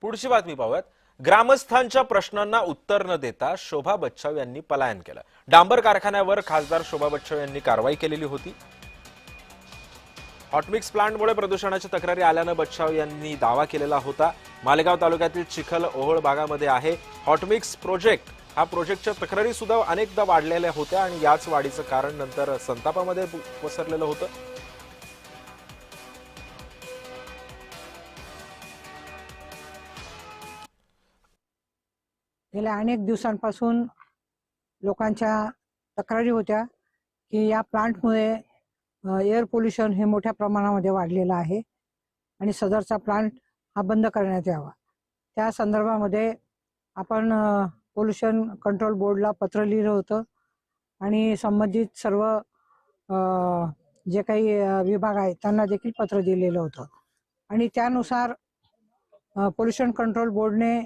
पुढची बातमी पाहूयात। ग्रामस्थांच्या प्रश्नांना उत्तर न देता शोभा बच्छाव यांनी पलायन केलं। डांबर कारखान्यावर खासदार शोभा बच्छाव यांनी कारवाई केलेली होती। हॉटमिक्स प्लांटमुळे प्रदूषणाच्या तक्रारी आल्यानं बच्छाव यांनी दावा केलेला होता। मालेगाव तालुक्यातील चिखल ओहोळ भागामध्ये आहे हॉटमिक्स प्रोजेक्ट। हा प्रोजेक्टच्या तक्रारी सुद्धा अनेकदा वाढलेल्या होत्या आणि याच वाढीचं कारण नंतर संतापामध्ये पसरलेलं होतं। गेल्या अनेक दिवसांपासून लोकांच्या तक्रारी होत्या की या प्लांटमुळे एअर पोल्युशन हे मोठ्या प्रमाणामध्ये वाढलेलं आहे आणि सदरचा प्लांट हा बंद करण्यात यावा। त्या संदर्भामध्ये आपण पोल्युशन कंट्रोल बोर्डला पत्र लिहिलं होतं आणि संबंधित सर्व जे काही विभाग आहेत त्यांना देखील पत्र दिलेलं होतं आणि त्यानुसार पोल्युशन कंट्रोल बोर्डने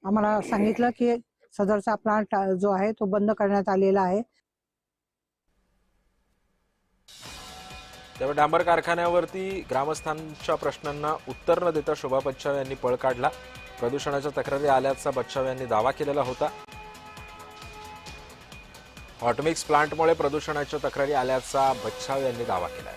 आम्हाला सांगितलं की सदरचा प्लांट जो आहे तो बंद करण्यात आलेला आहे। त्यामुळे डांबर कारखान्यावरती ग्रामस्थांच्या प्रश्नांना उत्तर न देता शोभा बच्छाव यांनी पळ काढला। प्रदूषणाच्या तक्रारी आल्याचा बच्छाव यांनी दावा केलेला होता। हॉटमिक्स प्लांटमुळे प्रदूषणाच्या तक्रारी आल्याचा बच्छाव यांनी दावा केला।